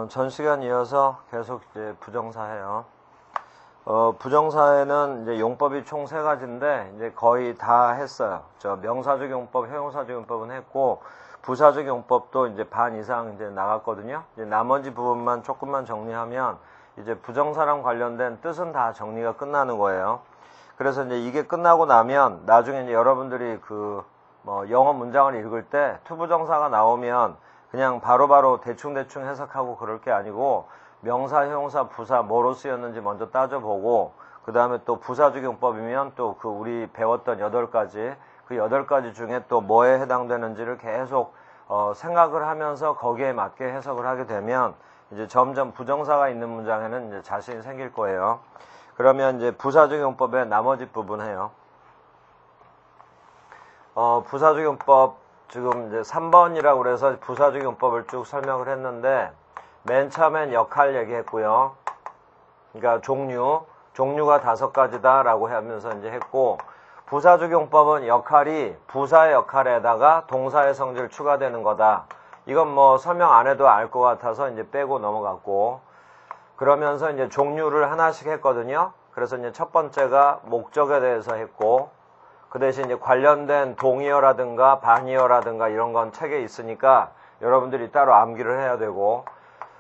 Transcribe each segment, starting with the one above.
전 시간 이어서 계속 이제 부정사해요. 부정사에는 이제 용법이 총 3가지인데, 이제 거의 다 했어요. 명사적 용법, 형용사적 용법은 했고, 부사적 용법도 이제 반 이상 이제 나갔거든요. 이제 나머지 부분만 조금만 정리하면, 이제 부정사랑 관련된 뜻은 다 정리가 끝나는 거예요. 그래서 이제 이게 끝나고 나면, 나중에 이제 여러분들이 영어 문장을 읽을 때, 투부정사가 나오면, 그냥 바로바로 대충대충 해석하고 그럴 게 아니고 명사, 형용사, 부사 뭐로 쓰였는지 먼저 따져보고 그 다음에 또 부사적 용법이면 또 그 우리 배웠던 8가지 그 8가지 중에 또 뭐에 해당되는지를 계속 생각을 하면서 거기에 맞게 해석을 하게 되면 이제 점점 부정사가 있는 문장에는 이제 자신이 생길 거예요. 그러면 이제 부사적 용법의 나머지 부분 해요. 부사적 용법 지금 이제 3번이라고 그래서 부사적 용법을 쭉 설명을 했는데 맨 처음엔 역할 얘기했고요. 그러니까 종류가 5가지다 라고 하면서 이제 했고 부사적 용법은 역할이 부사의 역할에다가 동사의 성질 추가되는 거다. 이건 뭐 설명 안 해도 알 것 같아서 이제 빼고 넘어갔고 그러면서 이제 종류를 하나씩 했거든요. 그래서 이제 첫 번째가 목적에 대해서 했고 그 대신 이제 관련된 동의어라든가 반의어라든가 이런 건 책에 있으니까 여러분들이 따로 암기를 해야 되고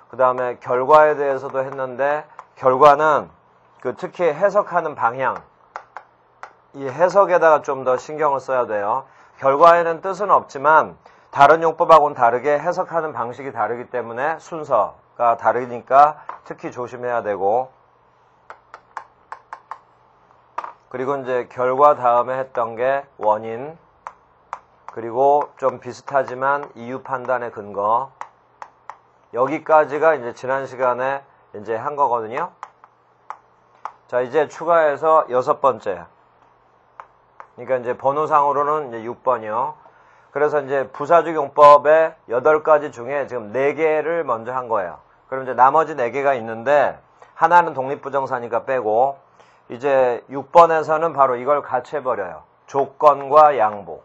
그 다음에 결과에 대해서도 했는데 결과는 특히 해석하는 방향 이 해석에다가 좀 더 신경을 써야 돼요. 결과에는 뜻은 없지만 다른 용법하고는 다르게 해석하는 방식이 다르기 때문에 순서가 다르니까 특히 조심해야 되고 그리고 이제 결과 다음에 했던 게 원인, 그리고 좀 비슷하지만 이유 판단의 근거. 여기까지가 이제 지난 시간에 이제 한 거거든요. 자, 이제 추가해서 6번째. 그러니까 이제 번호상으로는 이제 6번이요. 그래서 이제 부사적 용법의 8가지 중에 지금 4개를 먼저 한 거예요. 그럼 이제 나머지 4개가 있는데 하나는 독립부정사니까 빼고 이제 6번에서는 바로 이걸 같이 해버려요. 조건과 양보.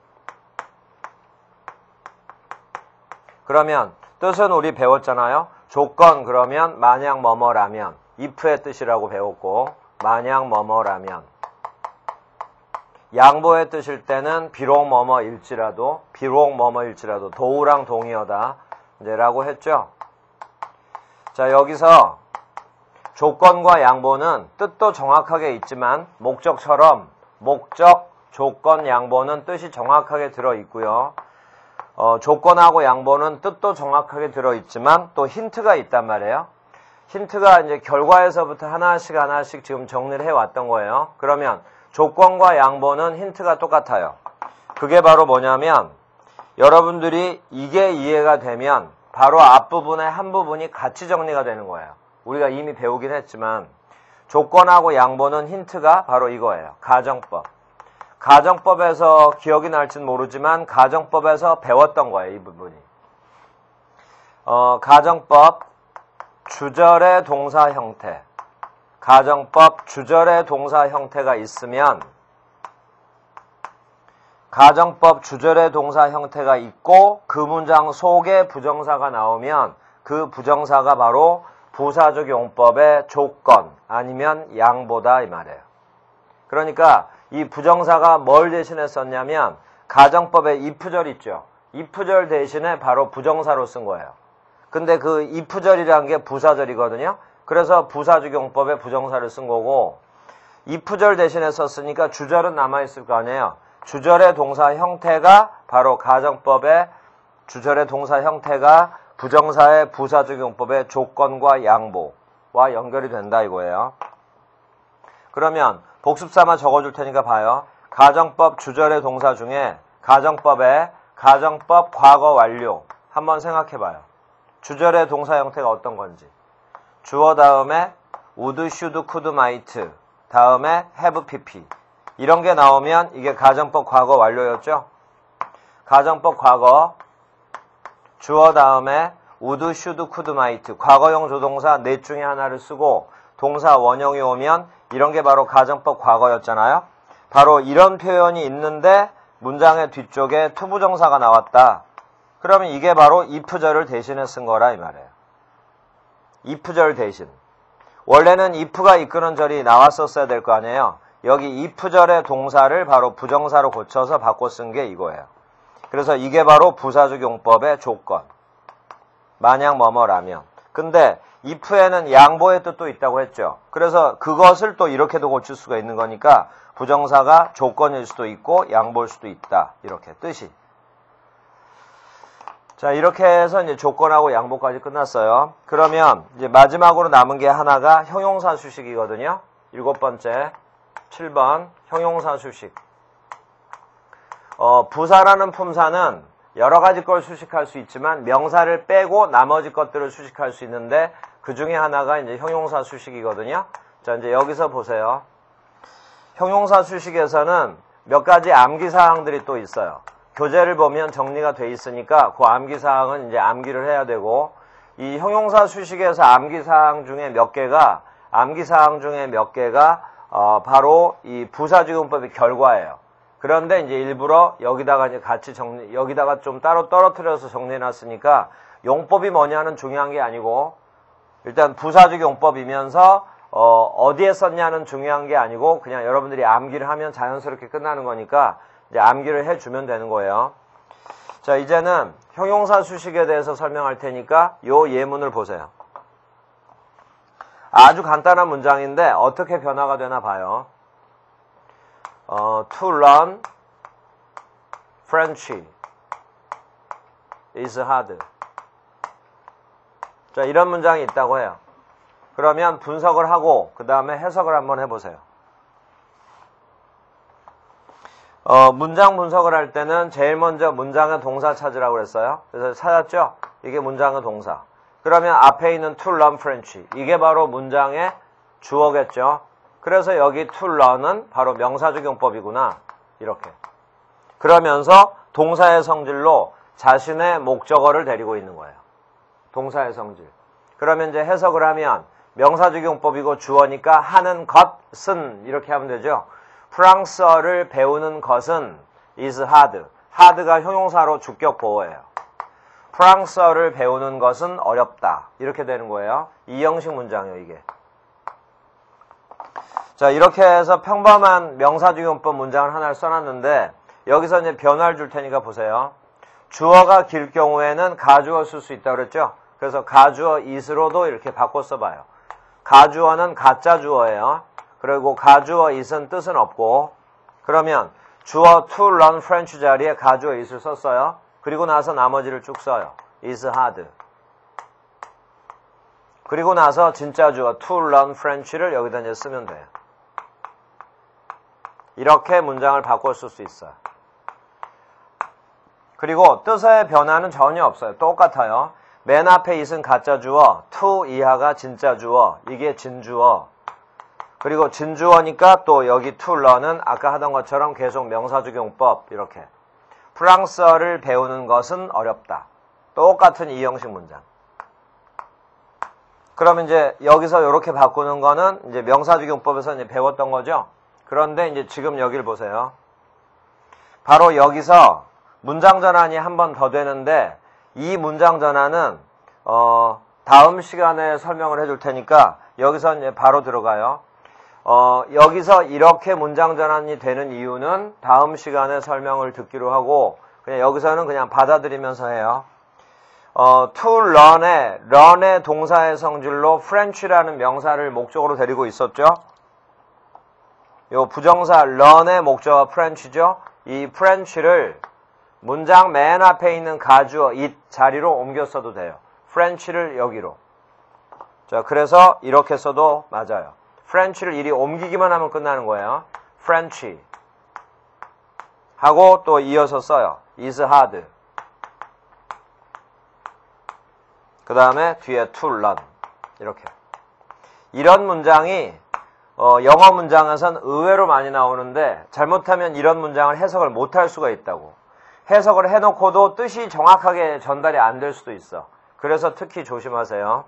그러면 뜻은 우리 배웠잖아요. 조건 그러면 만약 뭐뭐라면 if의 뜻이라고 배웠고 만약 뭐뭐라면 양보의 뜻일 때는 비록 뭐뭐일지라도 도우랑 동의어다 이제 라고 했죠. 자 여기서 조건과 양보는 뜻도 정확하게 있지만 목적처럼 목적, 조건, 양보는 뜻이 정확하게 들어있고요. 조건하고 양보는 뜻도 정확하게 들어있지만 또 힌트가 있단 말이에요. 힌트가 이제 결과에서부터 하나씩 지금 정리를 해왔던 거예요. 그러면 조건과 양보는 힌트가 똑같아요. 그게 바로 뭐냐면 여러분들이 이게 이해가 되면 바로 앞부분의 한 부분이 같이 정리가 되는 거예요. 우리가 이미 배우긴 했지만 조건하고 양보는 힌트가 바로 이거예요. 가정법. 가정법에서 기억이 날지는 모르지만 가정법에서 배웠던 거예요. 이 부분이. 가정법 주절의 동사 형태. 가정법 주절의 동사 형태가 있으면 가정법 주절의 동사 형태가 있고 그 문장 속에 부정사가 나오면 그 부정사가 바로 부사적 용법의 조건 아니면 양보다 이 말이에요. 그러니까 이 부정사가 뭘 대신해 썼냐면 가정법의 if절 있죠. if절 대신에 바로 부정사로 쓴 거예요. 근데 그 if절이라는 게 부사절이거든요. 그래서 부사적 용법의 부정사를 쓴 거고 if절 대신에 썼으니까 주절은 남아있을 거 아니에요. 주절의 동사 형태가 바로 가정법의 주절의 동사 형태가 부정사의 부사적 용법의 조건과 양보와 연결이 된다 이거예요. 그러면 복습삼아 적어줄 테니까 봐요. 가정법 주절의 동사 중에 가정법의 가정법 과거 완료 한번 생각해봐요. 주절의 동사 형태가 어떤 건지. 주어 다음에 would, should, could, might 다음에 have, pp 이런 게 나오면 이게 가정법 과거 완료였죠. 가정법 과거 주어 다음에 would, should, could, might 과거형 조동사 넷 중에 하나를 쓰고 동사 원형이 오면 이런 게 바로 가정법 과거였잖아요. 바로 이런 표현이 있는데 문장의 뒤쪽에 투부정사가 나왔다. 그러면 이게 바로 if절을 대신해 쓴 거라 이 말이에요. if절 대신. 원래는 if가 이끄는 절이 나왔었어야 될 거 아니에요. 여기 if절의 동사를 바로 부정사로 고쳐서 바꿔 쓴 게 이거예요. 그래서 이게 바로 부사적용법의 조건. 만약 뭐뭐라면. 근데 if에는 양보의 뜻도 있다고 했죠. 그래서 그것을 또 이렇게도 고칠 수가 있는 거니까 부정사가 조건일 수도 있고 양보일 수도 있다. 이렇게 뜻이. 자, 이렇게 해서 이제 조건하고 양보까지 끝났어요. 그러면 이제 마지막으로 남은 게 하나가 형용사 수식이거든요. 7번째, 7번 형용사 수식. 부사라는 품사는 여러 가지 걸 수식할 수 있지만 명사를 빼고 나머지 것들을 수식할 수 있는데 그 중에 하나가 이제 형용사 수식이거든요. 자, 이제 여기서 보세요. 형용사 수식에서는 몇 가지 암기사항들이 또 있어요. 교재를 보면 정리가 돼 있으니까 그 암기사항은 이제 암기를 해야 되고, 이 형용사 수식에서 암기사항 중에 몇 개가 바로 이 부사적용법의 결과예요. 그런데 이제 일부러 여기다가 이제 같이 여기다가 좀 따로 떨어뜨려서 정리해놨으니까 용법이 뭐냐는 중요한 게 아니고, 일단 부사적용법이면서 어디에 썼냐는 중요한 게 아니고 그냥 여러분들이 암기를 하면 자연스럽게 끝나는 거니까 이제 암기를 해주면 되는 거예요. 자, 이제는 형용사 수식에 대해서 설명할 테니까 요 예문을 보세요. 아주 간단한 문장인데 어떻게 변화가 되나 봐요. To learn French is hard. 자, 이런 문장이 있다고 해요. 그러면 분석을 하고 그 다음에 해석을 한번 해보세요. 문장 분석을 할 때는 제일 먼저 문장의 동사 찾으라고 그랬어요. 그래서 찾았죠? 이게 문장의 동사. 그러면 앞에 있는 to learn French. 이게 바로 문장의 주어겠죠. 그래서 여기 to learn은 바로 명사적용법이구나. 이렇게. 그러면서 동사의 성질로 자신의 목적어를 데리고 있는 거예요. 동사의 성질. 그러면 이제 해석을 하면 명사적용법이고 주어니까 하는 것은 이렇게 하면 되죠. 프랑스어를 배우는 것은 is hard. hard가 형용사로 주격 보호예요. 프랑스어를 배우는 것은 어렵다. 이렇게 되는 거예요. 이 형식 문장이에요, 이게. 자, 이렇게 해서 평범한 명사적용법 문장을 하나를 써놨는데 여기서 이제 변화를 줄 테니까 보세요. 주어가 길 경우에는 가주어 쓸 수 있다고 그랬죠? 그래서 가주어 is로도 이렇게 바꿔 써봐요. 가주어는 가짜 주어예요. 그리고 가주어 is은 뜻은 없고, 그러면 주어 to learn French 자리에 가주어 is를 썼어요. 그리고 나서 나머지를 쭉 써요. is hard. 그리고 나서 진짜 주어 to learn French를 여기다 이제 쓰면 돼요. 이렇게 문장을 바꿔 쓸 수 있어요. 그리고 뜻의 변화는 전혀 없어요. 똑같아요. 맨 앞에 is은 가짜 주어, to 이하가 진짜 주어, 이게 진주어. 그리고 진주어니까 또 여기 to learn은 아까 하던 것처럼 계속 명사적용법 이렇게. 프랑스어를 배우는 것은 어렵다. 똑같은 이 형식 문장. 그러면 이제 여기서 이렇게 바꾸는 거는 이제 명사적용법에서 이제 배웠던 거죠. 그런데 이제 지금 여기를 보세요. 바로 여기서 문장 전환이 한 번 더 되는데 이 문장 전환은 다음 시간에 설명을 해줄 테니까 여기서 이제 바로 들어가요. 여기서 이렇게 문장 전환이 되는 이유는 다음 시간에 설명을 듣기로 하고 그냥 여기서는 그냥 받아들이면서 해요. to learn의 동사의 성질로 French라는 명사를 목적으로 데리고 있었죠. 요 부정사 learn의 목적어 French죠. 이 French를 문장 맨 앞에 있는 가주어 it 자리로 옮겨 써도 돼요. French를 여기로. 자, 그래서 이렇게 써도 맞아요. French를 이리 옮기기만 하면 끝나는 거예요. French 하고 또 이어서 써요. is hard. 그 다음에 뒤에 to learn. 이렇게. 이런 문장이 영어 문장에선 의외로 많이 나오는데 잘못하면 이런 문장을 해석을 못할 수가 있다고. 해석을 해놓고도 뜻이 정확하게 전달이 안 될 수도 있어. 그래서 특히 조심하세요.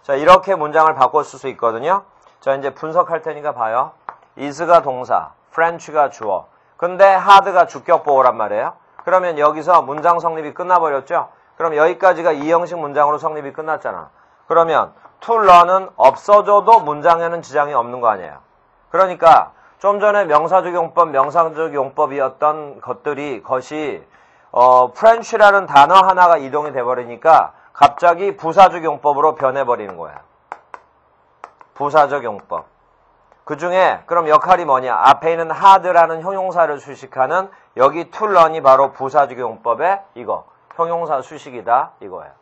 자, 이렇게 문장을 바꿔 쓸 수 있거든요. 자, 이제 분석할 테니까 봐요. is가 동사, French가 주어. 근데 hard가 주격 보호란 말이에요. 그러면 여기서 문장 성립이 끝나버렸죠? 그럼 여기까지가 이 형식 문장으로 성립이 끝났잖아. 그러면 to learn은 없어져도 문장에는 지장이 없는 거 아니에요. 그러니까 좀 전에 명사적 용법, 명사적 용법이었던 것이 French라는 단어 하나가 이동이 돼버리니까 갑자기 부사적 용법으로 변해버리는 거예요. 부사적 용법. 그 중에 그럼 역할이 뭐냐? 앞에 있는 hard라는 형용사를 수식하는 여기 to learn이 바로 부사적 용법의 이거 형용사 수식이다 이거예요.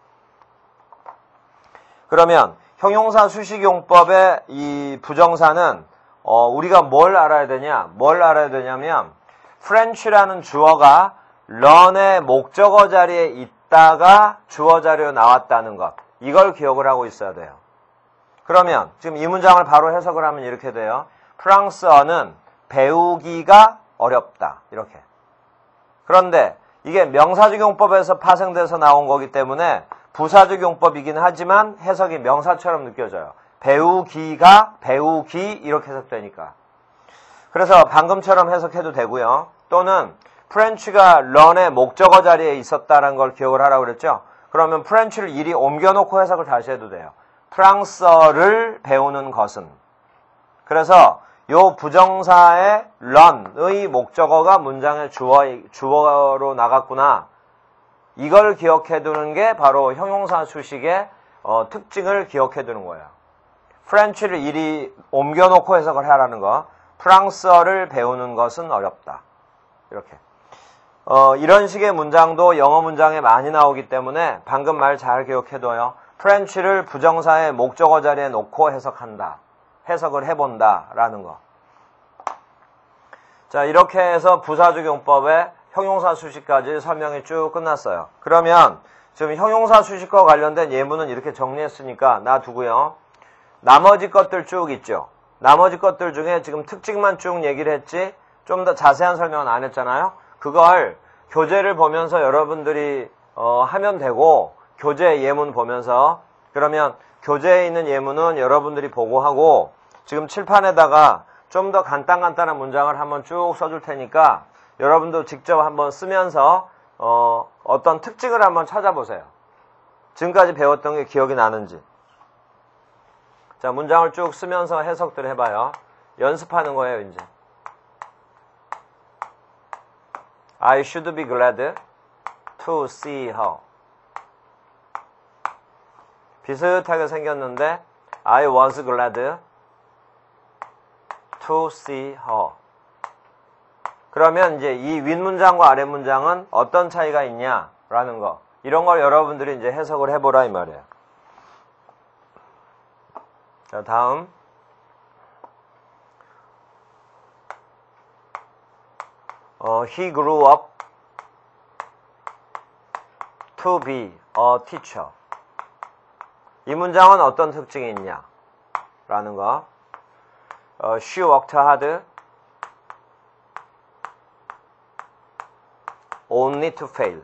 그러면 형용사 수식 용법의 이 부정사는 우리가 뭘 알아야 되냐? 뭘 알아야 되냐면 French라는 주어가 learn의 목적어 자리에 있다가 주어 자리로 나왔다는 것. 이걸 기억을 하고 있어야 돼요. 그러면 지금 이 문장을 바로 해석을 하면 이렇게 돼요. 프랑스어는 배우기가 어렵다. 이렇게. 그런데 이게 명사적 용법에서 파생돼서 나온 거기 때문에 부사적 용법이긴 하지만 해석이 명사처럼 느껴져요. 배우기가 배우기 이렇게 해석되니까. 그래서 방금처럼 해석해도 되고요. 또는 프렌치가 learn의 목적어 자리에 있었다는 걸 기억을 하라고 그랬죠. 그러면 프렌치를 이리 옮겨놓고 해석을 다시 해도 돼요. 프랑스어를 배우는 것은. 그래서 요 부정사의 learn의 목적어가 문장의 주어로 나갔구나. 이걸 기억해두는 게 바로 형용사 수식의 특징을 기억해두는 거예요. 프렌치를 이리 옮겨놓고 해석을 하라는 거. 프랑스어를 배우는 것은 어렵다. 이렇게. 이런 식의 문장도 영어 문장에 많이 나오기 때문에 방금 말 잘 기억해둬요. 프렌치를 부정사의 목적어 자리에 놓고 해석한다. 해석을 해본다. 라는 거. 자, 이렇게 해서 부사적 용법의 형용사 수식까지 설명이 쭉 끝났어요. 그러면 지금 형용사 수식과 관련된 예문은 이렇게 정리했으니까 놔두고요. 나머지 것들 쭉 있죠. 나머지 것들 중에 지금 특징만 쭉 얘기를 했지 좀 더 자세한 설명은 안 했잖아요. 그걸 교재를 보면서 여러분들이 하면 되고 교재 예문 보면서 그러면 교재에 있는 예문은 여러분들이 보고 하고 지금 칠판에다가 좀 더 간단한 문장을 한번 쭉 써줄 테니까 여러분도 직접 한번 쓰면서 어떤 특징을 한번 찾아보세요. 지금까지 배웠던 게 기억이 나는지. 자, 문장을 쭉 쓰면서 해석들 해봐요. 연습하는 거예요, 이제. I should be glad to see her. 비슷하게 생겼는데 I was glad to see her. 그러면 이제 이 윗문장과 아랫문장은 어떤 차이가 있냐라는 거. 이런 걸 여러분들이 이제 해석을 해보라 이 말이에요. 자, 다음. He grew up to be a teacher. 이 문장은 어떤 특징이 있냐? 라는 거. She worked hard only to fail.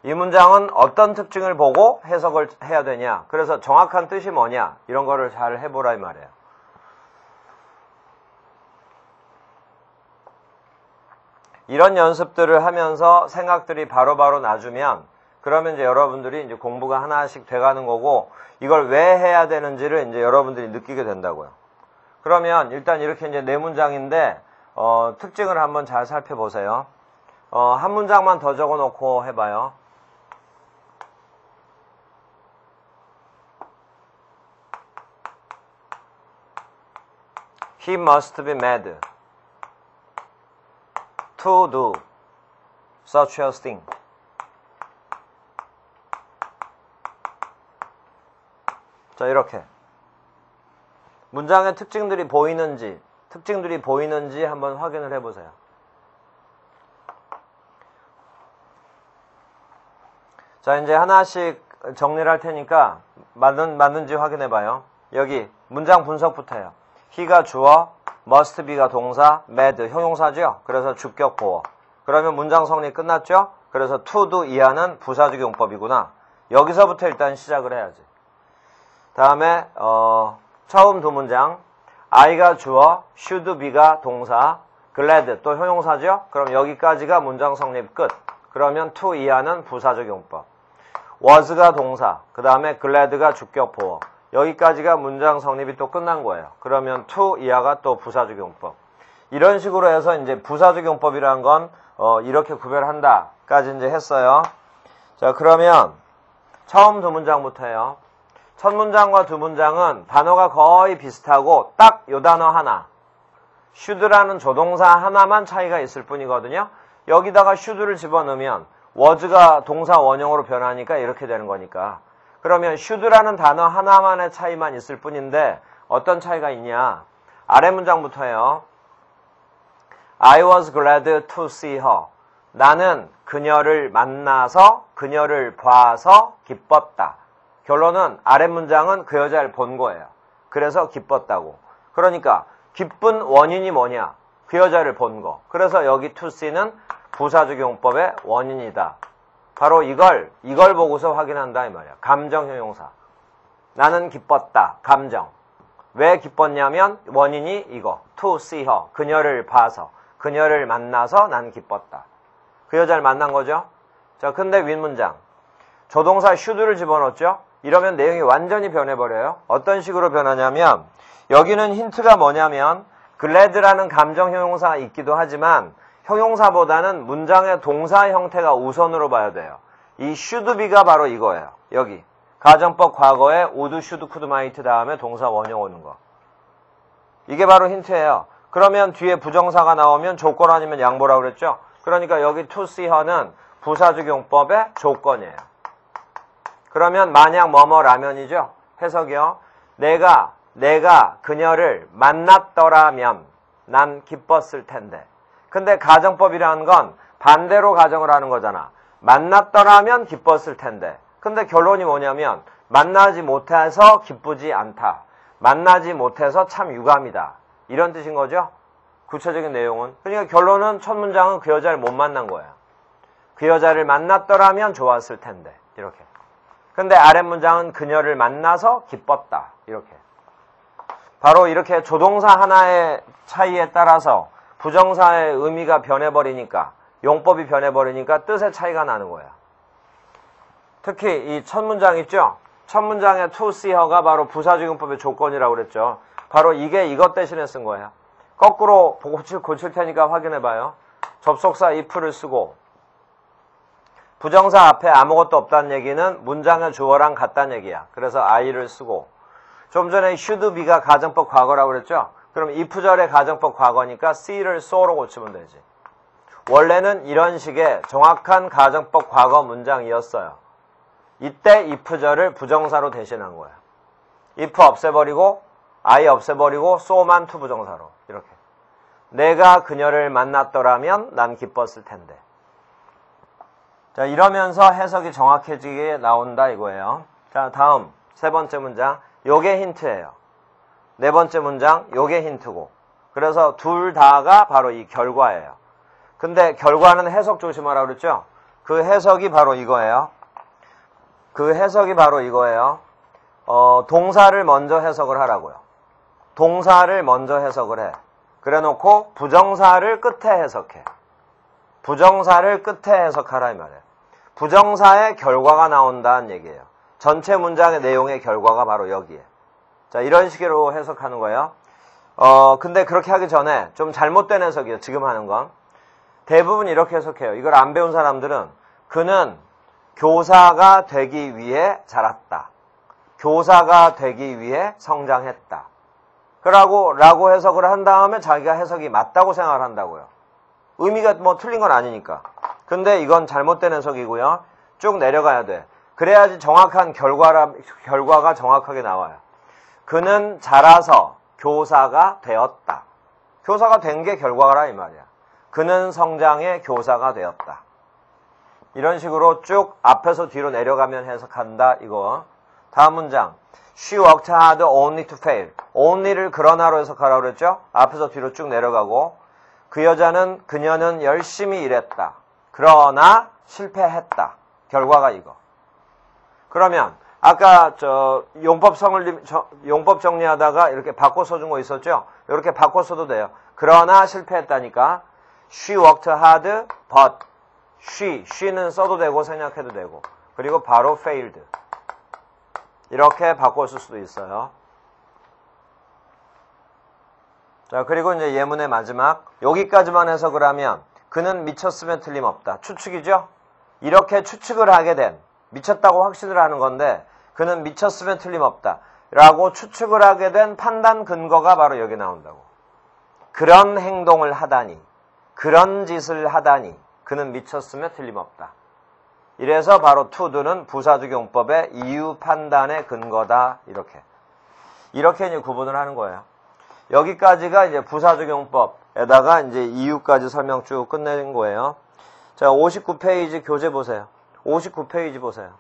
이 문장은 어떤 특징을 보고 해석을 해야 되냐? 그래서 정확한 뜻이 뭐냐? 이런 거를 잘 해보라 이 말이에요. 이런 연습들을 하면서 생각들이 바로바로 나주면 그러면 이제 여러분들이 이제 공부가 하나씩 돼가는 거고 이걸 왜 해야 되는지를 이제 여러분들이 느끼게 된다고요. 그러면 일단 이렇게 이제 네 문장인데 특징을 한번 잘 살펴보세요. 한 문장만 더 적어놓고 해봐요. He must be mad to do such a thing. 자, 이렇게 문장의 특징들이 보이는지 한번 확인을 해보세요. 자, 이제 하나씩 정리를 할 테니까 맞는지 확인해봐요. 여기 문장 분석부터 해요. he가 주어, must be가 동사, mad 형용사죠. 그래서 주격 보어. 그러면 문장 성립 끝났죠? 그래서 to do 이하는 부사적 용법이구나. 여기서부터 일단 시작을 해야지. 다음에 처음 두 문장 I가 주어, should be가 동사, glad 또 형용사죠? 그럼 여기까지가 문장 성립 끝. 그러면 to 이하는 부사적 용법. was가 동사, 그 다음에 glad가 주격 보어. 여기까지가 문장 성립이 또 끝난 거예요. 그러면 to 이하가 또 부사적 용법. 이런 식으로 해서 이제 부사적 용법이라는 건 이렇게 구별한다까지 이제 했어요. 자, 그러면 처음 두 문장부터 해요. 첫 문장과 두 문장은 단어가 거의 비슷하고 딱 요 단어 하나, should라는 조동사 하나만 차이가 있을 뿐이거든요. 여기다가 should를 집어넣으면 was가 동사 원형으로 변하니까 이렇게 되는 거니까. 그러면 should라는 단어 하나만의 차이만 있을 뿐인데 어떤 차이가 있냐? 아래 문장부터 해요. I was glad to see her. 나는 그녀를 만나서 그녀를 봐서 기뻤다. 결론은 아래 문장은 그 여자를 본 거예요. 그래서 기뻤다고. 그러니까 기쁜 원인이 뭐냐? 그 여자를 본 거. 그래서 여기 to see는 부사적 용법의 원인이다. 바로 이걸 보고서 확인한다 이 말이야. 감정 형용사. 나는 기뻤다. 감정. 왜 기뻤냐면 원인이 이거. to see her. 그녀를 봐서. 그녀를 만나서 난 기뻤다. 그 여자를 만난 거죠. 자, 근데 윗문장. 조동사 should를 집어넣었죠. 이러면 내용이 완전히 변해버려요. 어떤 식으로 변하냐면 여기는 힌트가 뭐냐면 glad라는 감정 형용사가 있기도 하지만 형용사보다는 문장의 동사 형태가 우선으로 봐야 돼요. 이 should be가 바로 이거예요. 여기 가정법 과거에 would, should, could, might 다음에 동사 원형 오는 거. 이게 바로 힌트예요. 그러면 뒤에 부정사가 나오면 조건 아니면 양보라고 그랬죠. 그러니까 여기 to see her는 부사적 용법의 조건이에요. 그러면 만약 뭐뭐라면이죠. 해석이요. 내가 그녀를 만났더라면 난 기뻤을 텐데. 근데 가정법이라는 건 반대로 가정을 하는 거잖아. 만났더라면 기뻤을 텐데. 근데 결론이 뭐냐면 만나지 못해서 기쁘지 않다. 만나지 못해서 참 유감이다. 이런 뜻인 거죠. 구체적인 내용은. 그러니까 결론은 첫 문장은 그 여자를 못 만난 거예요. 그 여자를 만났더라면 좋았을 텐데. 이렇게. 근데 아랫 문장은 그녀를 만나서 기뻤다. 이렇게. 바로 이렇게 조동사 하나의 차이에 따라서 부정사의 의미가 변해버리니까, 용법이 변해버리니까 뜻의 차이가 나는 거예요. 특히 이 첫 문장 있죠? 첫 문장의 to see her가 바로 부사적 용법의 조건이라고 그랬죠. 바로 이게 이것 대신에 쓴 거예요. 거꾸로 고칠 테니까 확인해봐요. 접속사 if를 쓰고 부정사 앞에 아무것도 없다는 얘기는 문장의 주어랑 같다는 얘기야. 그래서 I를 쓰고 좀 전에 should be가 가정법 과거라고 그랬죠. 그럼 if절의 가정법 과거니까 C를 so로 고치면 되지. 원래는 이런 식의 정확한 가정법 과거 문장이었어요. 이때 if절을 부정사로 대신한 거야. if 없애버리고 I 없애버리고 so만 to 부정사로 이렇게. 내가 그녀를 만났더라면 난 기뻤을 텐데. 자, 이러면서 해석이 정확해지게 나온다 이거예요. 자, 다음 세 번째 문장. 요게 힌트예요. 네 번째 문장 요게 힌트고. 그래서 둘 다가 바로 이 결과예요. 근데 결과는 해석 조심하라고 그랬죠? 그 해석이 바로 이거예요. 동사를 먼저 해석을 하라고요. 동사를 먼저 해석을 해. 그래 놓고 부정사를 끝에 해석해. 부정사를 끝에 해석하라 이 말이에요. 부정사의 결과가 나온다는 얘기예요. 전체 문장의 내용의 결과가 바로 여기에. 자, 이런 식으로 해석하는 거예요. 근데 그렇게 하기 전에 좀 잘못된 해석이에요. 지금 하는 건. 대부분 이렇게 해석해요. 이걸 안 배운 사람들은 그는 교사가 되기 위해 자랐다. 교사가 되기 위해 성장했다. 라고 해석을 한 다음에 자기가 해석이 맞다고 생각을 한다고요. 의미가 뭐 틀린 건 아니니까. 근데 이건 잘못된 해석이고요. 쭉 내려가야 돼. 그래야지 정확한 결과가 정확하게 나와요. 그는 자라서 교사가 되었다. 교사가 된 게 결과라 이 말이야. 그는 성장의 교사가 되었다. 이런 식으로 쭉 앞에서 뒤로 내려가면 해석한다 이거. 다음 문장. She worked hard only to fail. only를 그러나로 해석하라고 그랬죠? 앞에서 뒤로 쭉 내려가고 그녀는 열심히 일했다. 그러나 실패했다. 결과가 이거. 그러면 아까 용법 정리하다가 이렇게 바꿔 써준 거 있었죠? 이렇게 바꿔 써도 돼요. 그러나 실패했다니까 She worked hard but she는 써도 되고 생략해도 되고 그리고 바로 failed. 이렇게 바꿨을 수도 있어요. 자, 그리고 이제 예문의 마지막. 여기까지만 해석을 하면 그는 미쳤으면 틀림없다. 추측이죠? 이렇게 추측을 하게 된, 미쳤다고 확신을 하는 건데 그는 미쳤으면 틀림없다. 라고 추측을 하게 된 판단 근거가 바로 여기 나온다고. 그런 행동을 하다니, 그런 짓을 하다니 그는 미쳤으면 틀림없다. 이래서 바로 to도는 부사적용법의 이유 판단의 근거다. 이렇게 이제 구분을 하는 거예요. 여기까지가 이제 부사적용법에다가 이제 이유까지 설명 쭉 끝내는 거예요. 자, 59페이지 교재 보세요. 59페이지 보세요.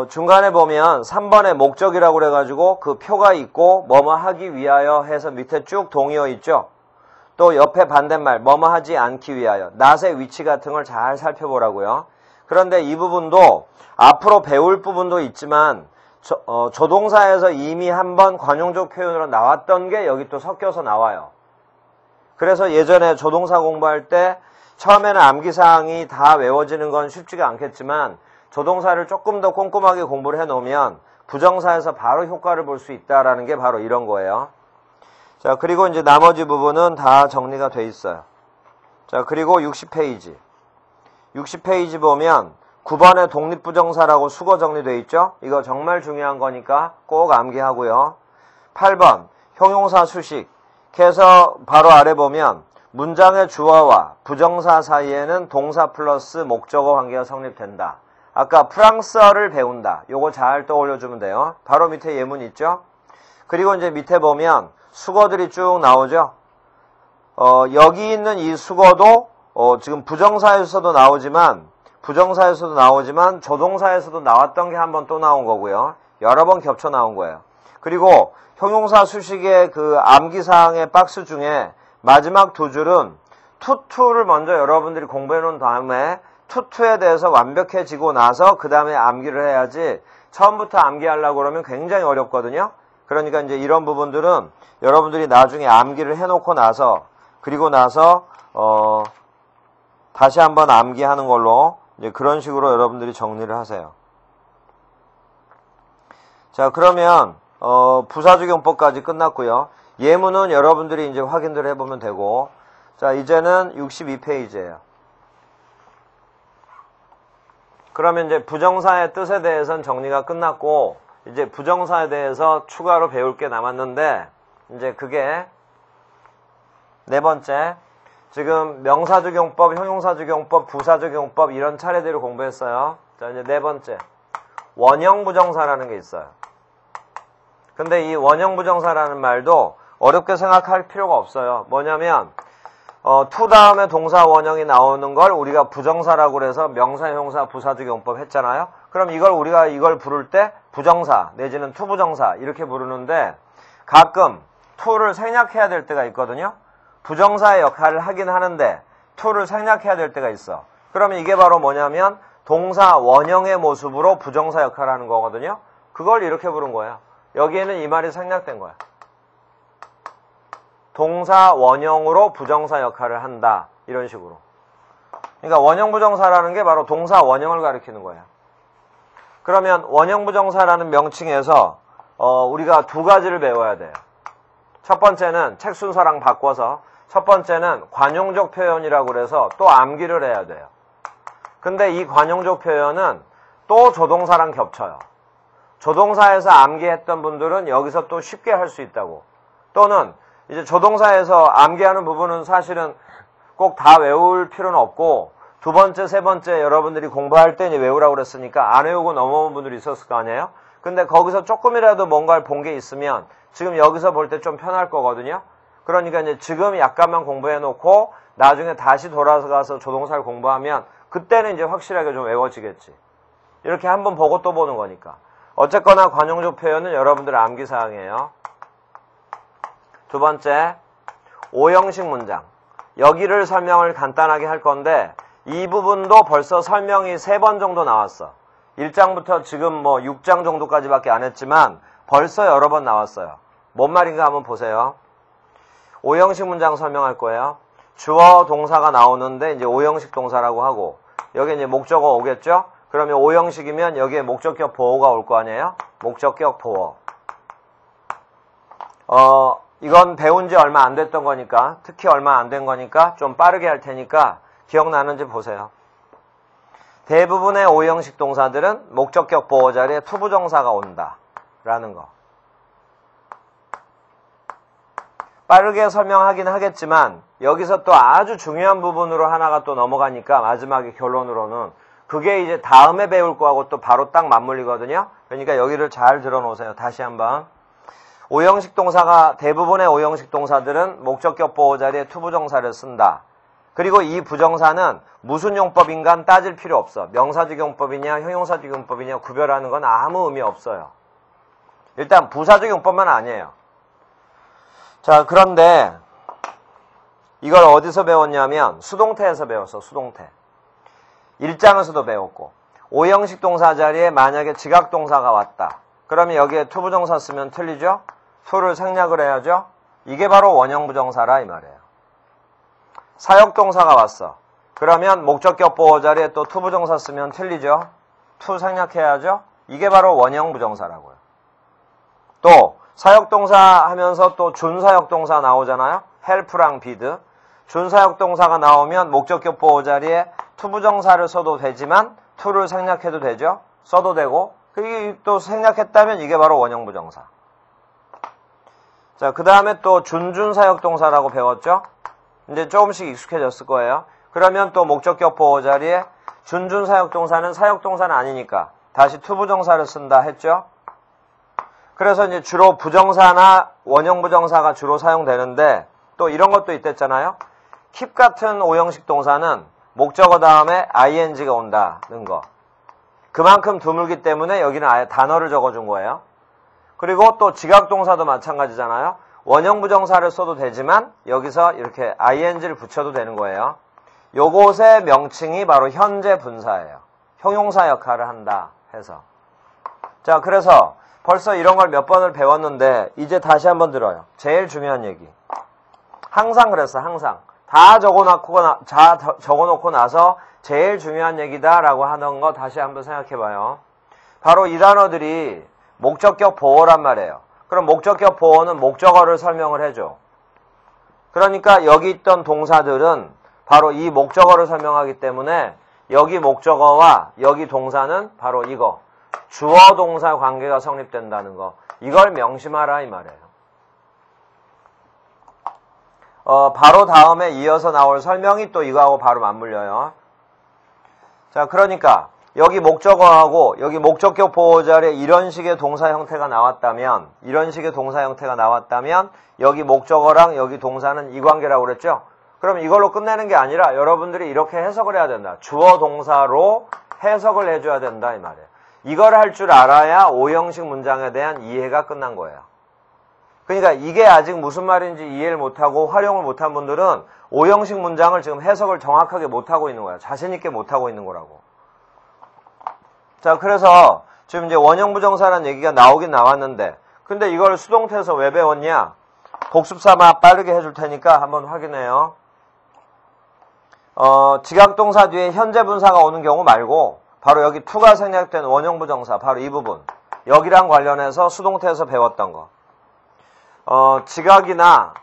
중간에 보면 3번에 목적이라고 그래가지고 그 표가 있고 뭐뭐 하기 위하여 해서 밑에 쭉 동의어 있죠. 또 옆에 반대말 뭐뭐 하지 않기 위하여 not의 위치 같은 걸 잘 살펴보라고요. 그런데 이 부분도 앞으로 배울 부분도 있지만 조동사에서 이미 한번 관용적 표현으로 나왔던 게 여기 또 섞여서 나와요. 그래서 예전에 조동사 공부할 때 처음에는 암기사항이 다 외워지는 건 쉽지가 않겠지만 조동사를 조금 더 꼼꼼하게 공부를 해놓으면 부정사에서 바로 효과를 볼 수 있다라는 게 바로 이런 거예요. 자, 그리고 이제 나머지 부분은 다 정리가 돼 있어요. 자, 그리고 60페이지. 60페이지 보면 9번에 독립부정사라고 수거 정리되어 있죠? 이거 정말 중요한 거니까 꼭 암기하고요. 8번 형용사 수식. 해서 바로 아래 보면 문장의 주어와 부정사 사이에는 동사 플러스 목적어 관계가 성립된다. 아까 프랑스어를 배운다. 요거 잘 떠올려주면 돼요. 바로 밑에 예문 있죠? 그리고 이제 밑에 보면 수거들이 쭉 나오죠? 여기 있는 이 수거도 지금 부정사에서도 나오지만 조동사에서도 나왔던 게 한 번 또 나온 거고요. 여러 번 겹쳐 나온 거예요. 그리고 형용사 수식의 그 암기사항의 박스 중에 마지막 두 줄은 투투를 먼저 여러분들이 공부해 놓은 다음에 투투에 대해서 완벽해지고 나서 그 다음에 암기를 해야지 처음부터 암기하려고 그러면 굉장히 어렵거든요. 그러니까 이제 이런 부분들은 여러분들이 나중에 암기를 해놓고 나서 그리고 나서 다시 한번 암기하는 걸로 이제 그런 식으로 여러분들이 정리를 하세요. 자, 그러면 부사적용법까지 끝났고요. 예문은 여러분들이 이제 확인을 해보면 되고, 자, 이제는 62페이지예요. 그러면 이제 부정사의 뜻에 대해서는 정리가 끝났고, 이제 부정사에 대해서 추가로 배울 게 남았는데, 이제 그게 네 번째. 지금 명사적용법, 형용사적용법, 부사적용법 이런 차례대로 공부했어요. 자, 이제 네 번째. 원형부정사라는 게 있어요. 근데 이 원형부정사라는 말도 어렵게 생각할 필요가 없어요. 뭐냐면 to 다음에 동사 원형이 나오는 걸 우리가 부정사라고 그래서 명사, 형용사, 부사적용법 했잖아요. 그럼 우리가 이걸 부를 때 부정사 내지는 투부정사 이렇게 부르는데 가끔 to를 생략해야 될 때가 있거든요. 부정사의 역할을 하긴 하는데 to를 생략해야 될 때가 있어. 그러면 이게 바로 뭐냐면 동사 원형의 모습으로 부정사 역할을 하는 거거든요. 그걸 이렇게 부른 거예요. 여기에는 이 말이 생략된 거야. 동사 원형으로 부정사 역할을 한다. 이런 식으로. 그러니까 원형부정사라는 게 바로 동사 원형을 가리키는 거예요. 그러면 원형부정사라는 명칭에서 우리가 두 가지를 배워야 돼요. 첫 번째는 책 순서랑 바꿔서 첫 번째는 관용적 표현이라고 그래서 또 암기를 해야 돼요. 근데 이 관용적 표현은 또 조동사랑 겹쳐요. 조동사에서 암기했던 분들은 여기서 또 쉽게 할 수 있다고. 또는 이제 조동사에서 암기하는 부분은 사실은 꼭 다 외울 필요는 없고 두 번째, 세 번째 여러분들이 공부할 때 이제 외우라고 그랬으니까 안 외우고 넘어온 분들이 있었을 거 아니에요? 근데 거기서 조금이라도 뭔가를 본 게 있으면 지금 여기서 볼 때 좀 편할 거거든요. 그러니까 이제 지금 약간만 공부해 놓고 나중에 다시 돌아가서 조동사를 공부하면 그때는 이제 확실하게 좀 외워지겠지. 이렇게 한번 보고 또 보는 거니까. 어쨌거나 관용적 표현은 여러분들의 암기사항이에요. 두 번째, 오형식 문장. 여기를 설명을 간단하게 할 건데 이 부분도 벌써 설명이 3번 정도 나왔어. 1장부터 지금 뭐 6장 정도까지밖에 안 했지만 벌써 여러 번 나왔어요. 뭔 말인가 한번 보세요. 오형식 문장 설명할 거예요. 주어 동사가 나오는데 이제 오형식 동사라고 하고 여기 이제 목적어 오겠죠? 그러면 오형식이면 여기에 목적격 보어가 올 거 아니에요? 목적격 보어. 이건 배운 지 얼마 안 됐던 거니까, 특히 얼마 안 된 거니까 좀 빠르게 할 테니까 기억나는지 보세요. 대부분의 오형식 동사들은 목적격 보어 자리에 투부정사가 온다 라는 거. 빠르게 설명하긴 하겠지만 여기서 또 아주 중요한 부분으로 하나가 또 넘어가니까 마지막에 결론으로는 그게 이제 다음에 배울 거하고 또 바로 딱 맞물리거든요. 그러니까 여기를 잘 들어놓으세요. 다시 한번. 오형식 동사가, 대부분의 오형식 동사들은 목적격 보어 자리에 투부정사를 쓴다. 그리고 이 부정사는 무슨 용법인간 따질 필요 없어. 명사적 용법이냐 형용사적 용법이냐 구별하는 건 아무 의미 없어요. 일단 부사적 용법만 아니에요. 자, 그런데 이걸 어디서 배웠냐면 수동태에서 배웠어. 수동태. 1장에서도 배웠고, 오형식 동사 자리에 만약에 지각동사가 왔다. 그러면 여기에 투부정사 쓰면 틀리죠? 투를 생략을 해야죠? 이게 바로 원형부정사라 이 말이에요. 사역동사가 왔어. 그러면 목적격 보어 자리에 또 투부정사 쓰면 틀리죠? 투 생략해야죠? 이게 바로 원형부정사라고요. 또 사역동사 하면서 또 준사역동사 나오잖아요? help랑 bid. 준사역동사가 나오면 목적격 보어 자리에 투부정사를 써도 되지만 투를 생략해도 되죠? 써도 되고, 그게 또 생략했다면 이게 바로 원형부정사. 자, 그 다음에 또 준준사역동사라고 배웠죠? 이제 조금씩 익숙해졌을 거예요. 그러면 또 목적격 보어 자리에 준준사역동사는 사역동사는 아니니까 다시 투부정사를 쓴다 했죠? 그래서 이제 주로 부정사나 원형부정사가 주로 사용되는데 또 이런 것도 있댔잖아요. keep 같은 오형식 동사는 목적어 다음에 ing가 온다는 거. 그만큼 드물기 때문에 여기는 아예 단어를 적어준 거예요. 그리고 또 지각동사도 마찬가지잖아요. 원형부정사를 써도 되지만 여기서 이렇게 ing를 붙여도 되는 거예요. 요것의 명칭이 바로 현재 분사예요. 형용사 역할을 한다 해서. 자, 그래서 벌써 이런 걸 몇 번을 배웠는데 이제 다시 한번 들어요. 제일 중요한 얘기. 항상 그랬어. 항상. 다 적어놓고 나서 제일 중요한 얘기다라고 하는 거 다시 한번 생각해봐요. 바로 이 단어들이 목적격 보어란 말이에요. 그럼 목적격 보어는 목적어를 설명을 해줘. 그러니까 여기 있던 동사들은 바로 이 목적어를 설명하기 때문에 여기 목적어와 여기 동사는 바로 이거. 주어 동사 관계가 성립된다는 거. 이걸 명심하라 이 말이에요. 바로 다음에 이어서 나올 설명이 또 이거하고 바로 맞물려요. 자, 그러니까 여기 목적어하고 여기 목적격 보어 자리에 이런 식의 동사 형태가 나왔다면 여기 목적어랑 여기 동사는 이 관계라고 그랬죠? 그럼 이걸로 끝내는 게 아니라 여러분들이 이렇게 해석을 해야 된다. 주어 동사로 해석을 해줘야 된다 이 말이에요. 이걸 할 줄 알아야 오형식 문장에 대한 이해가 끝난 거예요. 그러니까 이게 아직 무슨 말인지 이해를 못하고 활용을 못한 분들은 오형식 문장을 지금 해석을 정확하게 못하고 있는 거야. 자신있게 못하고 있는 거라고. 자, 그래서 지금 이제 원형부정사라는 얘기가 나오긴 나왔는데, 근데 이걸 수동태에서 왜 배웠냐? 복습 삼아 빠르게 해줄 테니까 한번 확인해요. 지각동사 뒤에 현재 분사가 오는 경우 말고 바로 여기 to가 생략된 원형부정사, 바로 이 부분. 여기랑 관련해서 수동태에서 배웠던 거. 지각이나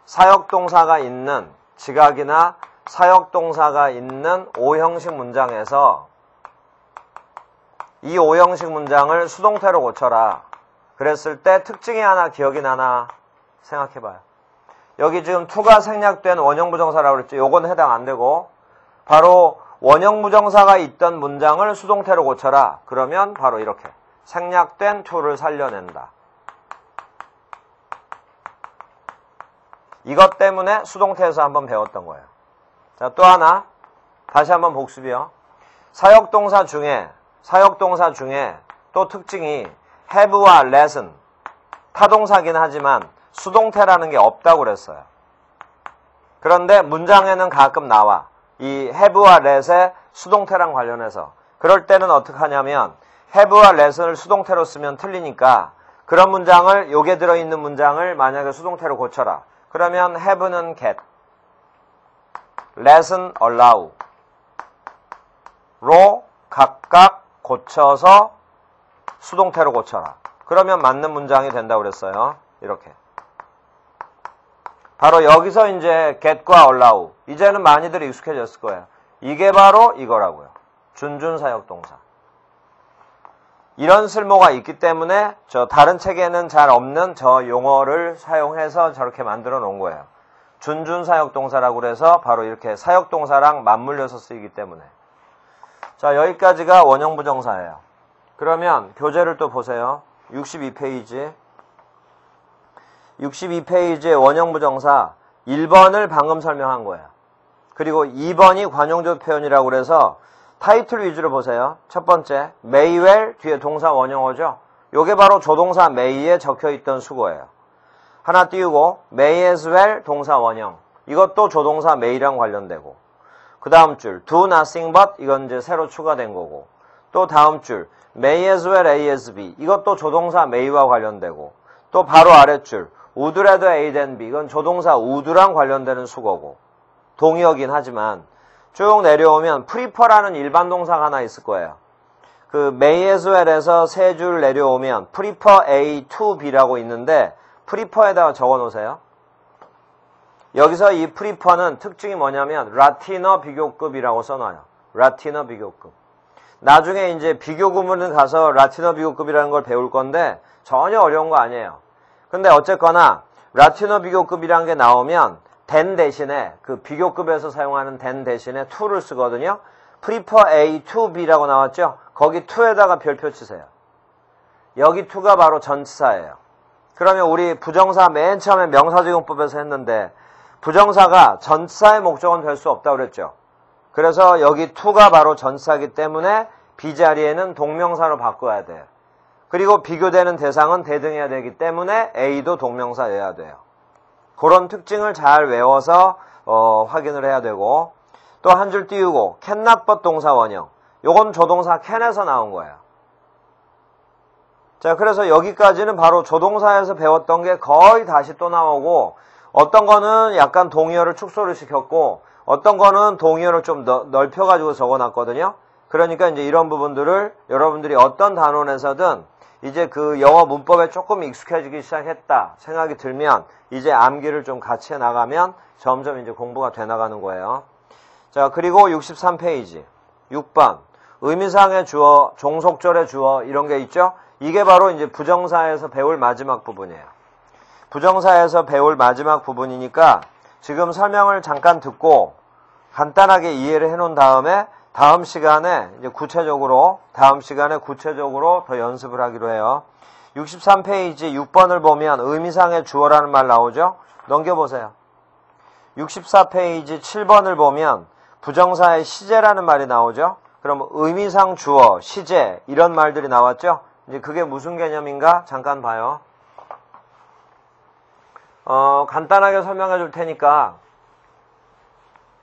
사역동사가 있는 오형식 문장에서 이 오형식 문장을 수동태로 고쳐라. 그랬을 때 특징이 하나 기억이 나나 생각해봐요. 여기 지금 to가 생략된 원형부정사라고 그랬죠. 요건 해당 안 되고 바로 원형부정사가 있던 문장을 수동태로 고쳐라. 그러면 바로 이렇게 생략된 to를 살려낸다. 이것 때문에 수동태에서 한번 배웠던 거예요. 자, 또 하나 다시 한번 복습이요. 사역동사 중에 또 특징이 have와 let은 타동사긴 하지만 수동태라는 게 없다고 그랬어요. 그런데 문장에는 가끔 나와. 이 have와 let의 수동태랑 관련해서. 그럴 때는 어떻게 하냐면 have와 let을 수동태로 쓰면 틀리니까 그런 문장을, 요게 들어있는 문장을 만약에 수동태로 고쳐라. 그러면 have는 get, let은 allow, 로 각각 고쳐서 수동태로 고쳐라. 그러면 맞는 문장이 된다고 그랬어요. 이렇게. 바로 여기서 이제 get과 allow. 이제는 많이들 익숙해졌을 거예요. 이게 바로 이거라고요. 준준사역동사. 이런 쓸모가 있기 때문에 저 다른 책에는 잘 없는 저 용어를 사용해서 저렇게 만들어 놓은 거예요. 준준사역동사라고 그래서 바로 이렇게 사역동사랑 맞물려서 쓰이기 때문에. 자, 여기까지가 원형부정사예요. 그러면 교재를 또 보세요. 62페이지. 62페이지의 원형부정사 1번을 방금 설명한 거예요. 그리고 2번이 관용적 표현이라고 그래서 타이틀 위주로 보세요. 첫 번째, may well 뒤에 동사 원형어죠. 요게 바로 조동사 may에 적혀있던 수거예요. 하나 띄우고 may as well 동사 원형. 이것도 조동사 may랑 관련되고. 그 다음 줄 do nothing but 이건 이제 새로 추가된 거고. 또 다음 줄 may as well A as B 이것도 조동사 may와 관련되고. 또 바로 아랫줄 would rather A than B 이건 조동사 would랑 관련되는 수거고. 동의어긴 하지만 쭉 내려오면 prefer라는 일반 동사가 하나 있을 거예요. 그 may as well에서 세 줄 내려오면 prefer A to B라고 있는데 prefer에다가 적어 놓으세요. 여기서 이 prefer는 특징이 뭐냐면 라틴어 비교급이라고 써놔요. 라틴어 비교급. 나중에 이제 비교 구문을 가서 라틴어 비교급이라는 걸 배울 건데 전혀 어려운 거 아니에요. 근데 어쨌거나 라틴어 비교급이라는 게 나오면 than 대신에 그 비교급에서 사용하는 than 대신에 to를 쓰거든요. prefer A to B라고 나왔죠. 거기 to에다가 별표 치세요. 여기 to가 바로 전치사예요. 그러면 우리 부정사 맨 처음에 명사적용법에서 했는데 부정사가 전치사의 목적은 될 수 없다고 그랬죠. 그래서 여기 to가 바로 전치사이기 때문에 B 자리에는 동명사로 바꿔야 돼요. 그리고 비교되는 대상은 대등해야 되기 때문에 A도 동명사여야 돼요. 그런 특징을 잘 외워서 확인을 해야 되고 또 한 줄 띄우고 cannot but 동사 원형. 요건 조동사 can에서 나온 거예요. 자, 그래서 여기까지는 바로 조동사에서 배웠던 게 거의 다시 또 나오고 어떤 거는 약간 동의어를 축소를 시켰고 어떤 거는 동의어를 좀 넓혀가지고 적어놨거든요. 그러니까 이제 이런 부분들을 여러분들이 어떤 단원에서든 이제 그 영어 문법에 조금 익숙해지기 시작했다 생각이 들면 이제 암기를 좀 같이 해나가면 점점 이제 공부가 돼 나가는 거예요. 자, 그리고 63페이지 6번 의미상의 주어, 종속절의 주어 이런 게 있죠. 이게 바로 이제 부정사에서 배울 마지막 부분이에요. 부정사에서 배울 마지막 부분이니까 지금 설명을 잠깐 듣고 간단하게 이해를 해놓은 다음에 다음 시간에 구체적으로 더 연습을 하기로 해요. 63페이지 6번을 보면 의미상의 주어라는 말 나오죠? 넘겨보세요. 64페이지 7번을 보면 부정사의 시제라는 말이 나오죠? 그럼 의미상 주어, 시제 이런 말들이 나왔죠? 이제 그게 무슨 개념인가? 잠깐 봐요. 간단하게 설명해 줄 테니까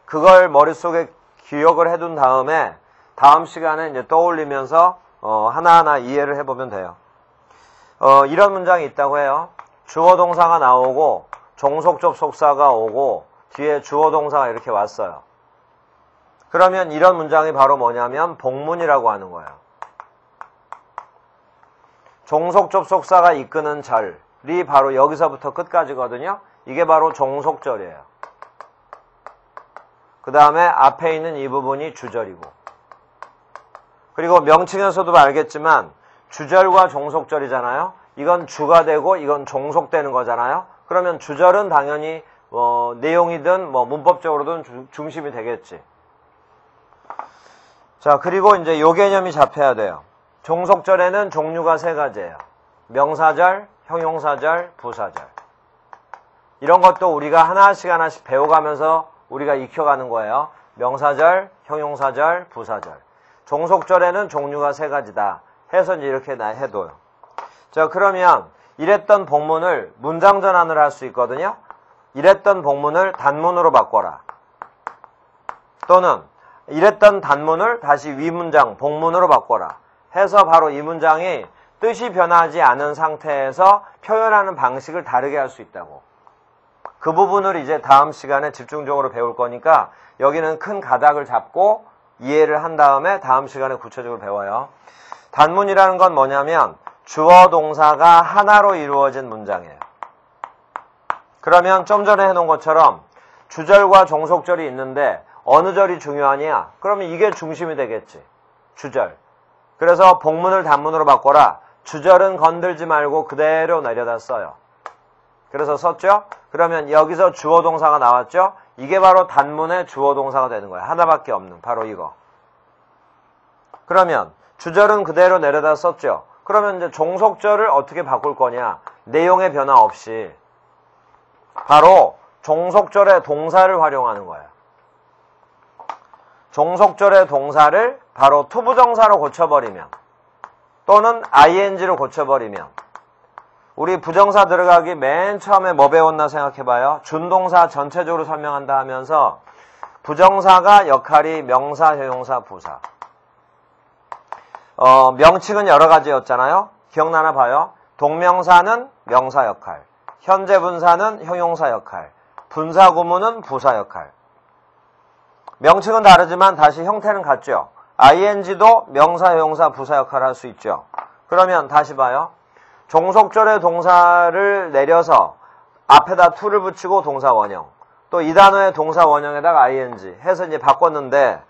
그걸 머릿속에 기억을 해둔 다음에 다음 시간에 이제 떠올리면서 하나하나 이해를 해보면 돼요. 이런 문장이 있다고 해요. 주어 동사가 나오고 종속 접속사가 오고 뒤에 주어 동사가 이렇게 왔어요. 그러면 이런 문장이 바로 뭐냐면 복문이라고 하는 거예요. 종속 접속사가 이끄는 절이 바로 여기서부터 끝까지거든요. 이게 바로 종속절이에요. 그 다음에 앞에 있는 이 부분이 주절이고 그리고 명칭에서도 알겠지만 주절과 종속절이잖아요. 이건 주가 되고 이건 종속되는 거잖아요. 그러면 주절은 당연히 내용이든 문법적으로든 중심이 되겠지. 자, 그리고 이제 요 개념이 잡혀야 돼요. 종속절에는 종류가 세 가지예요. 명사절, 형용사절, 부사절. 이런 것도 우리가 하나씩 배워가면서 우리가 익혀가는 거예요. 명사절, 형용사절, 부사절. 종속절에는 종류가 세 가지다. 해서 이제 이렇게 해둬요. 자, 그러면 이랬던 복문을 문장 전환을 할 수 있거든요. 이랬던 복문을 단문으로 바꿔라. 또는 이랬던 단문을 다시 위문장, 복문으로 바꿔라. 해서 바로 이 문장이 뜻이 변하지 않은 상태에서 표현하는 방식을 다르게 할 수 있다고. 그 부분을 이제 다음 시간에 집중적으로 배울 거니까 여기는 큰 가닥을 잡고 이해를 한 다음에 다음 시간에 구체적으로 배워요. 단문이라는 건 뭐냐면 주어 동사가 하나로 이루어진 문장이에요. 그러면 좀 전에 해놓은 것처럼 주절과 종속절이 있는데 어느 절이 중요하냐? 그러면 이게 중심이 되겠지. 주절. 그래서 복문을 단문으로 바꿔라. 주절은 건들지 말고 그대로 내려다 써요. 그래서 썼죠? 그러면 여기서 주어 동사가 나왔죠? 이게 바로 단문의 주어 동사가 되는 거예요. 하나밖에 없는 바로 이거. 그러면 주절은 그대로 내려다 썼죠? 그러면 이제 종속절을 어떻게 바꿀 거냐? 내용의 변화 없이 바로 종속절의 동사를 활용하는 거예요. 종속절의 동사를 바로 투부정사로 고쳐버리면 또는 ing로 고쳐버리면 우리 부정사 들어가기 맨 처음에 뭐 배웠나 생각해봐요. 준동사 전체적으로 설명한다 하면서 부정사가 역할이 명사, 형용사, 부사. 명칭은 여러 가지였잖아요. 기억나나 봐요. 동명사는 명사 역할, 현재 분사는 형용사 역할, 분사 구문은 부사 역할. 명칭은 다르지만 다시 형태는 같죠. ing도 명사, 형용사, 부사 역할을 할 수 있죠. 그러면 다시 봐요. 종속절의 동사를 내려서 앞에다 to를 붙이고 동사 원형, 또 이 단어의 동사 원형에다가 ing 해서 이제 바꿨는데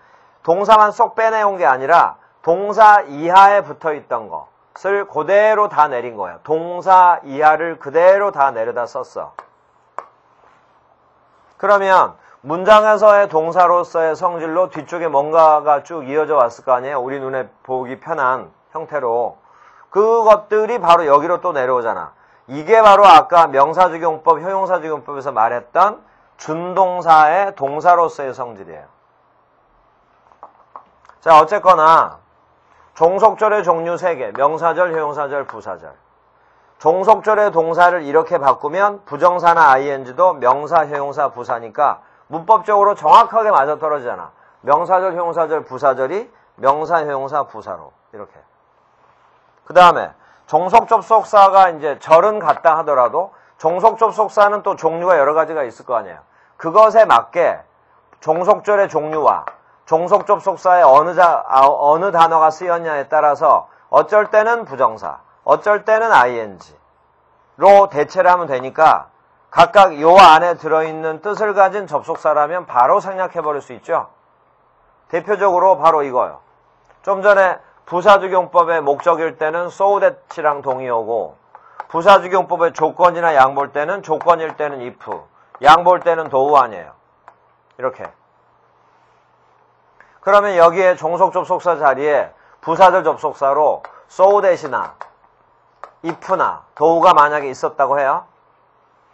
동사만 쏙 빼내온 게 아니라 동사 이하에 붙어 있던 것을 그대로 다 내린 거예요. 동사 이하를 그대로 다 내려다 썼어. 그러면 문장에서의 동사로서의 성질로 뒤쪽에 뭔가가 쭉 이어져 왔을 거 아니에요. 우리 눈에 보기 편한 형태로. 그것들이 바로 여기로 또 내려오잖아. 이게 바로 아까 명사적용법, 형용사적용법에서 말했던 준동사의 동사로서의 성질이에요. 자, 어쨌거나 종속절의 종류 3개, 명사절, 형용사절, 부사절. 종속절의 동사를 이렇게 바꾸면 부정사나 ing도 명사, 형용사, 부사니까 문법적으로 정확하게 맞아떨어지잖아. 명사절, 형용사절, 부사절이 명사, 형용사, 부사로 이렇게. 그 다음에 종속접속사가 이제 절은 같다 하더라도 종속접속사는 또 종류가 여러 가지가 있을 거 아니에요. 그것에 맞게 종속절의 종류와 종속접속사에 어느 단어가 쓰였냐에 따라서 어쩔 때는 부정사, 어쩔 때는 ing로 대체를 하면 되니까 각각 요 안에 들어있는 뜻을 가진 접속사라면 바로 생략해버릴 수 있죠. 대표적으로 바로 이거요. 좀 전에 부사적용법의 목적일 때는 so that이랑 동의어고 부사적용법의 조건이나 양볼 때는 조건일 때는 if, 양볼 때는 do 아니에요. 이렇게. 그러면 여기에 종속접속사 자리에 부사절 접속사로 so that이나 if나 do가 만약에 있었다고 해요.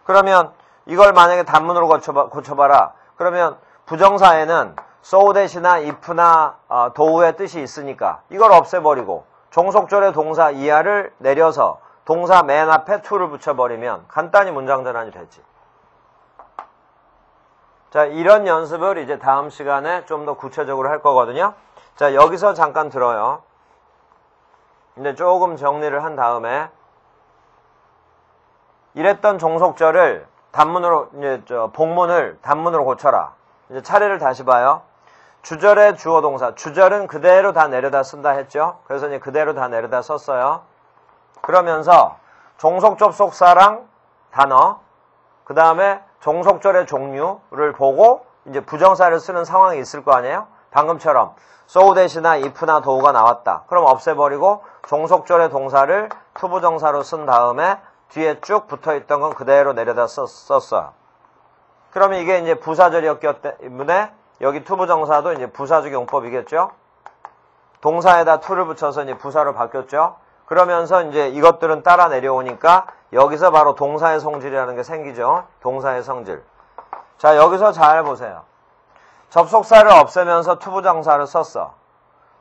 그러면 이걸 만약에 단문으로 고쳐봐라. 그러면 부정사에는 so that이나 if나 do의 뜻이 있으니까 이걸 없애버리고 종속절의 동사 이하를 내려서 동사 맨 앞에 to를 붙여버리면 간단히 문장 전환이 되지. 자, 이런 연습을 이제 다음 시간에 좀 더 구체적으로 할 거거든요. 자, 여기서 잠깐 들어요. 이제 조금 정리를 한 다음에 이랬던 종속절을 단문으로 이제 복문을 단문으로 고쳐라. 이제 차례를 다시 봐요. 주절의 주어 동사, 주절은 그대로 다 내려다 쓴다 했죠. 그래서 이제 그대로 다 내려다 썼어요. 그러면서 종속접속사랑 단어, 그 다음에 종속절의 종류를 보고 이제 부정사를 쓰는 상황이 있을 거 아니에요. 방금처럼 so that이나 if나 do가 나왔다. 그럼 없애버리고 종속절의 동사를 투부정사로 쓴 다음에 뒤에 쭉 붙어있던 건 그대로 내려다 썼어요. 그러면 이게 이제 부사절이었기 때문에 여기 투부정사도 이제 부사적 용법이겠죠. 동사에다 to를 붙여서 이제 부사로 바뀌었죠. 그러면서 이제 이것들은 따라 내려오니까 여기서 바로 동사의 성질이라는 게 생기죠. 동사의 성질. 자, 여기서 잘 보세요. 접속사를 없애면서 투부정사를 썼어.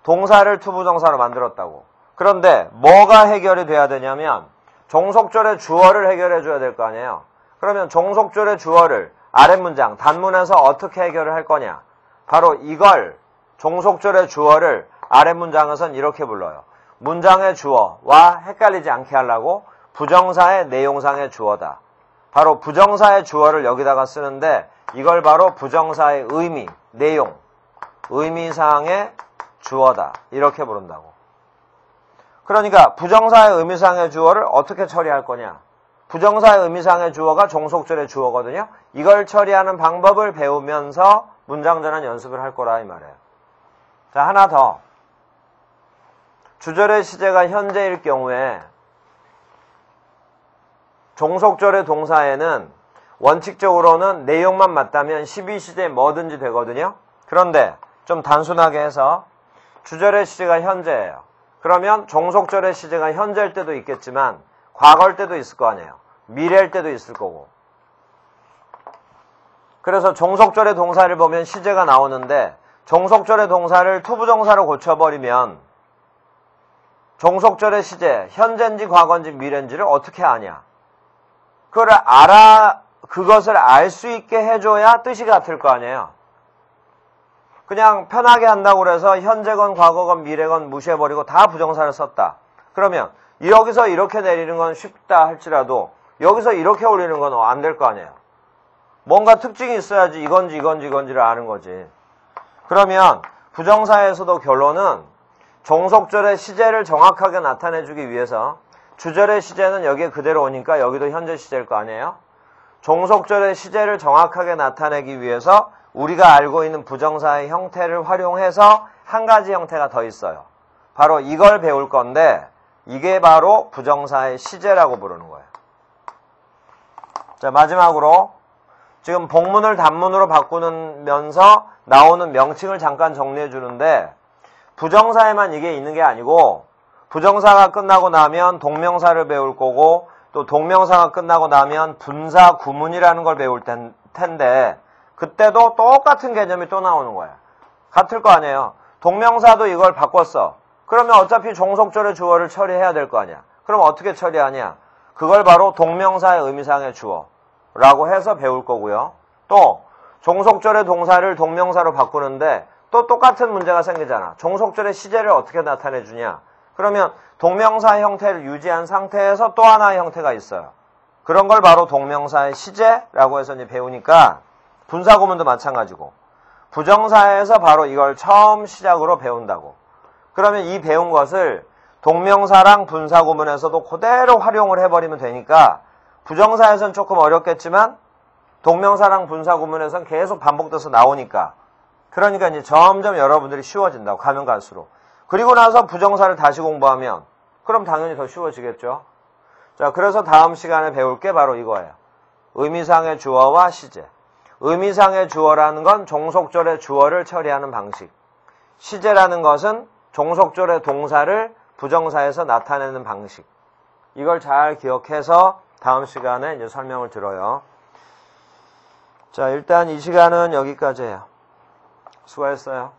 동사를 투부정사로 만들었다고. 그런데 뭐가 해결이 돼야 되냐면 종속절의 주어를 해결해 줘야 될 거 아니에요. 그러면 종속절의 주어를 아랫문장, 단문에서 어떻게 해결을 할 거냐. 바로 이걸 종속절의 주어를 아랫문장에선 이렇게 불러요. 문장의 주어와 헷갈리지 않게 하려고 부정사의 내용상의 주어다. 바로 부정사의 주어를 여기다가 쓰는데 이걸 바로 부정사의 의미, 내용, 의미상의 주어다. 이렇게 부른다고. 그러니까 부정사의 의미상의 주어를 어떻게 처리할 거냐. 부정사의 의미상의 주어가 종속절의 주어거든요. 이걸 처리하는 방법을 배우면서 문장 전환 연습을 할 거라 이 말이에요. 자, 하나 더. 주절의 시제가 현재일 경우에 종속절의 동사에는 원칙적으로는 내용만 맞다면 12시제 뭐든지 되거든요. 그런데 좀 단순하게 해서 주절의 시제가 현재예요. 그러면 종속절의 시제가 현재일 때도 있겠지만 과거일 때도 있을 거 아니에요. 미래일 때도 있을 거고. 그래서 종속절의 동사를 보면 시제가 나오는데 종속절의 동사를 투부정사로 고쳐버리면 종속절의 시제, 현재인지 과거인지 미래인지를 어떻게 아냐. 그것을 알 수 있게 해줘야 뜻이 같을 거 아니에요. 그냥 편하게 한다고 그래서 현재건 과거건 미래건 무시해버리고 다 부정사를 썼다. 그러면 여기서 이렇게 내리는 건 쉽다 할지라도 여기서 이렇게 올리는 건 안 될 거 아니에요. 뭔가 특징이 있어야지 이건지를 아는 거지. 그러면 부정사에서도 결론은 종속절의 시제를 정확하게 나타내주기 위해서 주절의 시제는 여기에 그대로 오니까 여기도 현재 시제일 거 아니에요. 종속절의 시제를 정확하게 나타내기 위해서 우리가 알고 있는 부정사의 형태를 활용해서 한 가지 형태가 더 있어요. 바로 이걸 배울 건데 이게 바로 부정사의 시제라고 부르는 거예요. 자, 마지막으로 지금 복문을 단문으로 바꾸면서 나오는 명칭을 잠깐 정리해 주는데 부정사에만 이게 있는 게 아니고 부정사가 끝나고 나면 동명사를 배울 거고 또 동명사가 끝나고 나면 분사 구문이라는 걸 배울 텐데 그때도 똑같은 개념이 또 나오는 거야. 같을 거 아니에요. 동명사도 이걸 바꿨어. 그러면 어차피 종속절의 주어를 처리해야 될 거 아니야. 그럼 어떻게 처리하냐? 그걸 바로 동명사의 의미상의 주어라고 해서 배울 거고요. 또 종속절의 동사를 동명사로 바꾸는데 또 똑같은 문제가 생기잖아. 종속절의 시제를 어떻게 나타내 주냐? 그러면 동명사의 형태를 유지한 상태에서 또 하나의 형태가 있어요. 그런 걸 바로 동명사의 시제라고 해서 이제 배우니까 분사구문도 마찬가지고 부정사에서 바로 이걸 처음 시작으로 배운다고. 그러면 이 배운 것을 동명사랑 분사구문에서도 그대로 활용을 해버리면 되니까 부정사에서는 조금 어렵겠지만 동명사랑 분사구문에서는 계속 반복돼서 나오니까 그러니까 이제 점점 여러분들이 쉬워진다고 가면 갈수록. 그리고 나서 부정사를 다시 공부하면 그럼 당연히 더 쉬워지겠죠. 자, 그래서 다음 시간에 배울 게 바로 이거예요. 의미상의 주어와 시제. 의미상의 주어라는 건 종속절의 주어를 처리하는 방식. 시제라는 것은 종속절의 동사를 부정사에서 나타내는 방식. 이걸 잘 기억해서 다음 시간에 이제 설명을 들어요. 자, 일단 이 시간은 여기까지예요. 수고했어요.